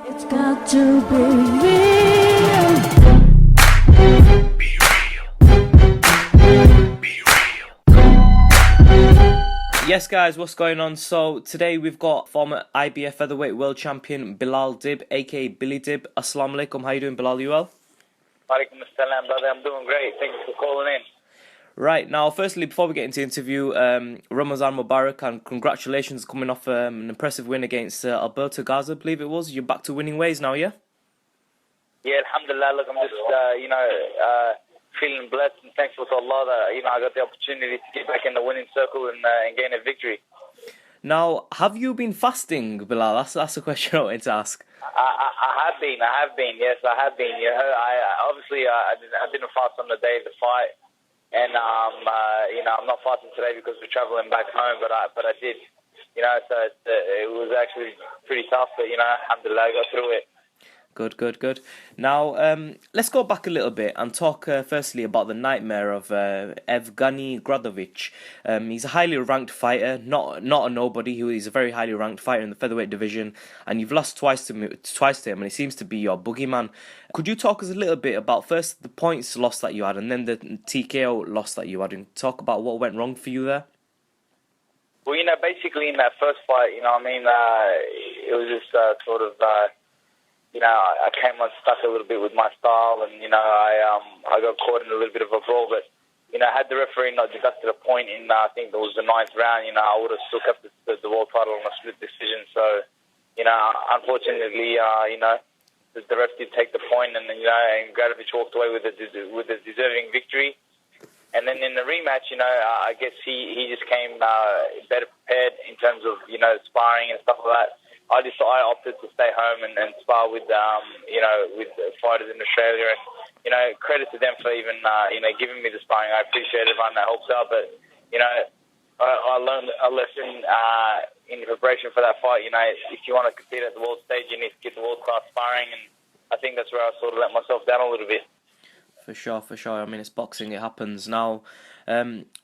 It's got to be real. Be real. Be real. Yes, guys, what's going on? So today we've got former IBF featherweight world champion Bilal Dib, aka Billy Dib. Assalamu alaikum. How you doing, Bilal? You well? Walaikum assalam, brother. I'm doing great. Thank you for calling in. Right, now, firstly, before we get into the interview, Ramazan Mubarak, and congratulations coming off an impressive win against Alberto Garza, I believe it was. You're back to winning ways now, yeah? Yeah, alhamdulillah. Look, I'm just, feeling blessed and thankful to Allah that, I got the opportunity to get back in the winning circle and gain a victory. Now, have you been fasting, Bilal? That's a question I wanted to ask. I have been. Yes, I have been. I didn't fast on the day of the fight. And, I'm not fasting today because we're traveling back home, but I did. So it was actually pretty tough, but, alhamdulillah, I got through it. Good. Now, let's go back a little bit and talk firstly about the nightmare of Evgeny Gradovic. He's a highly ranked fighter, not a nobody. He's a very highly ranked fighter in the featherweight division, and you've lost twice to him, and he seems to be your boogeyman. Could you talk us a little bit about first the points loss that you had, and then the TKO loss that you had, and talk about what went wrong for you there? Well, basically in that first fight, it was just I came unstuck a little bit with my style, and I got caught in a little bit of a brawl. But had the referee not deducted a point in, I think it was the 9th round, I would have stuck up the world title on a split decision. So, unfortunately, the ref did take the point, and Gradovic walked away with a deserving victory. And then in the rematch, I guess he just came better prepared in terms of sparring and stuff like that. I opted to stay home and spar with fighters in Australia, and credit to them for even giving me the sparring. I appreciate everyone that helps out, but I learned a lesson in preparation for that fight. If you want to compete at the world stage, you need to get the world class sparring, and I think that's where I sort of let myself down a little bit. For sure. I mean, it's boxing, it happens. Now,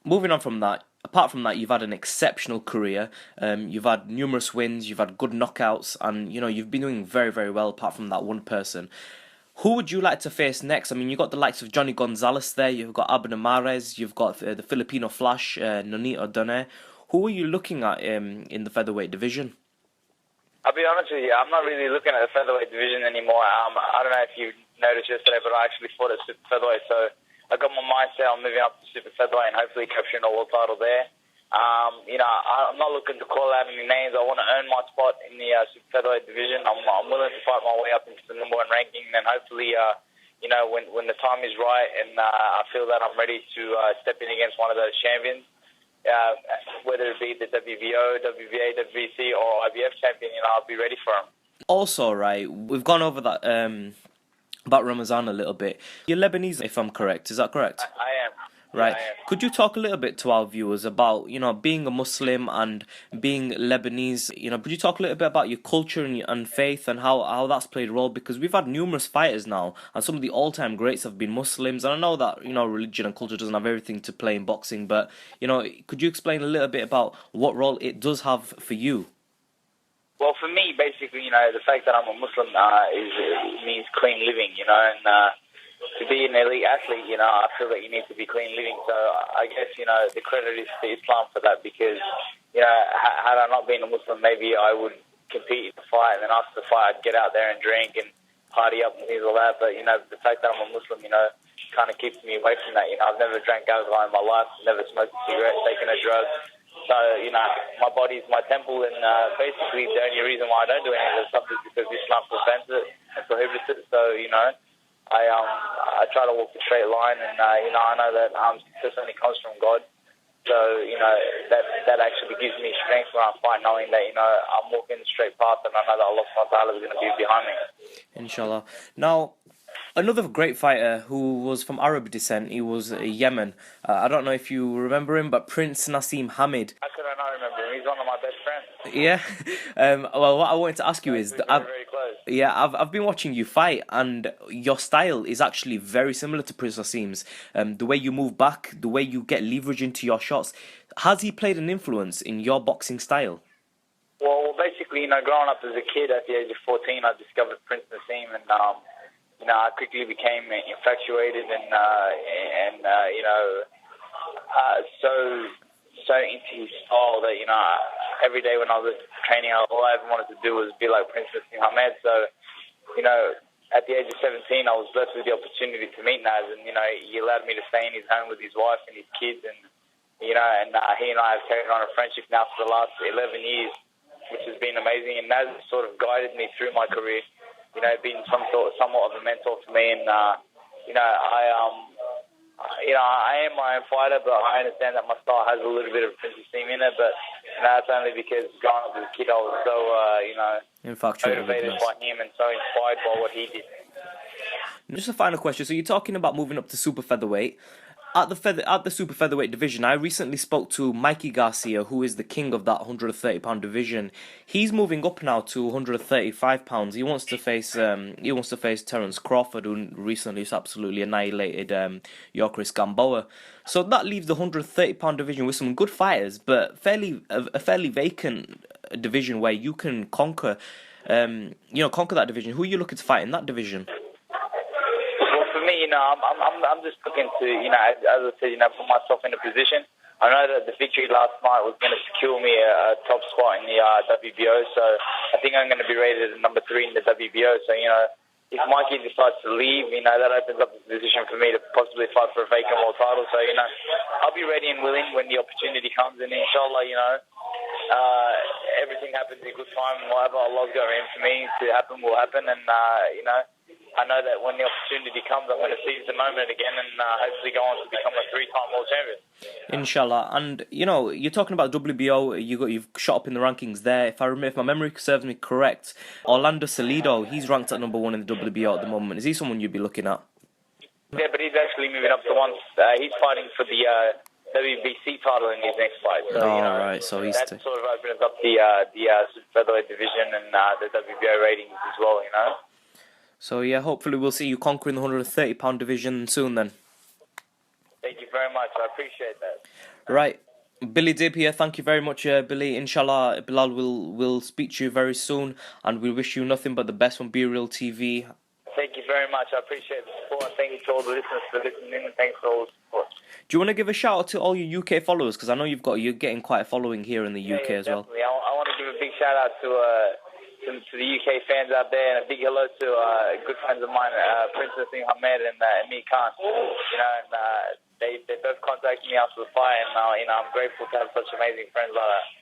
moving on from that, apart from that, you've had an exceptional career. You've had numerous wins, you've had good knockouts, and, you've been doing very, very well apart from that one person. Who would you like to face next? I mean, you've got the likes of Johnny Gonzalez there, you've got Abner Mares, you've got the Filipino Flash, Nonito Donaire. Who are you looking at in the featherweight division? I'll be honest with you, I'm not really looking at the featherweight division anymore. I don't know if you noticed yesterday, but I actually fought at super featherweight, so I got my mindset on moving up to super featherweight and hopefully capturing a world title there. I'm not looking to call out any names. I want to earn my spot in the super featherweight division. I'm willing to fight my way up into the number 1 ranking, and hopefully, when the time is right and I feel that I'm ready to step in against one of those champions, whether it be the WBO, WBA, WBC, or IBF champion, I'll be ready for him. Also, right, we've gone over that about Ramazan a little bit. You're Lebanese, if I'm correct. Is that correct? I am. Right. Yeah, I am. Could you talk a little bit to our viewers about, being a Muslim and being Lebanese? Could you talk a little bit about your culture and faith and how that's played a role? Because we've had numerous fighters now, and some of the all-time greats have been Muslims. And I know that, religion and culture doesn't have everything to play in boxing, but, could you explain a little bit about what role it does have for you? Well, for me, basically, the fact that I'm a Muslim means clean living, and to be an elite athlete, I feel that you need to be clean living. So I guess, the credit is to Islam for that, because, had I not been a Muslim, maybe I would compete in the fight, and then after the fight, I'd get out there and drink and party up and things like that. But, the fact that I'm a Muslim, kind of keeps me away from that. I've never drank alcohol in my life, never smoked a cigarette, taken a drug. So, my body's my temple, and basically the only reason why I don't do any of this stuff is because Islam prevents it and prohibits it. So, I try to walk the straight line, and, I know that success only comes from God. So, that actually gives me strength when I fight, knowing that, I'm walking the straight path, and I know that Allah subhanahu wa ta'ala is going to be behind me. Inshallah. Now, another great fighter who was from Arab descent, he was Yemen. I don't know if you remember him, but Prince Naseem Hamid. How could I not remember him? He's one of my best friends. Yeah. Well, what I wanted to ask you is, very close. Yeah, I've been watching you fight, and your style is actually very similar to Prince Naseem's. The way you move back, the way you get leverage into your shots. Has he played an influence in your boxing style? Well, basically, basically, growing up as a kid at the age of 14, I discovered Prince Naseem, and I quickly became infatuated and so into his style that every day when I was training, all I ever wanted to do was be like Prince Naseem Hamed. So at the age of 17, I was blessed with the opportunity to meet Naz, and he allowed me to stay in his home with his wife and his kids, and he and I have carried on a friendship now for the last 11 years, which has been amazing. And Naz sort of guided me through my career, being somewhat of a mentor to me, and I am my own fighter, but I understand that my style has a little bit of Prince Naseem in it, but that's only because growing up as a kid, I was so motivated by him and so inspired by what he did. Just a final question. So you're talking about moving up to super featherweight. At the super featherweight division, I recently spoke to Mikey Garcia, who is the king of that 130-pound division. He's moving up now to 135 pounds. He wants to face Terence Crawford, who recently has absolutely annihilated Yorkris Gamboa. So that leaves the 130-pound division with some good fighters, but a fairly vacant division where you can conquer that division. Who are you looking to fight in that division? I'm just looking to, as I said, put myself in a position. I know that the victory last night was going to secure me a top spot in the WBO, so I think I'm going to be rated as number 3 in the WBO. So, if Mikey decides to leave, that opens up the position for me to possibly fight for a vacant world title. So, I'll be ready and willing when the opportunity comes, and inshallah, everything happens in good time, and whatever Allah's got in for me to happen will happen, and, I know that when the opportunity comes, I'm going to seize the moment again and hopefully go on to become a 3-time world champion. Inshallah. And, you're talking about WBO, you've shot up in the rankings there. If my memory serves me correct, Orlando Salido, he's ranked at number 1 in the WBO at the moment. Is he someone you'd be looking at? Yeah, but he's actually moving up to one. He's fighting for the WBC title in his next fight. So, right. So he's that sort of opens up the featherweight division and the WBO ratings as well, So, yeah, hopefully we'll see you conquering the 130-pound division soon then. Thank you very much. I appreciate that. Right. Billy Dib here. Thank you very much, Billy. Inshallah, Bilal will speak to you very soon, and we wish you nothing but the best on Be Real TV. Thank you very much. I appreciate the support. Thank you to all the listeners for listening, and thanks for all the support. Do you want to give a shout out to all your UK followers? Because I know you're getting quite a following here in the UK as well. Definitely. I want to give a big shout out to the UK fans out there, and a big hello to good friends of mine, Prince Naseem Amir and Amir Khan. And they both contacted me after the fight, and I'm grateful to have such amazing friends like that.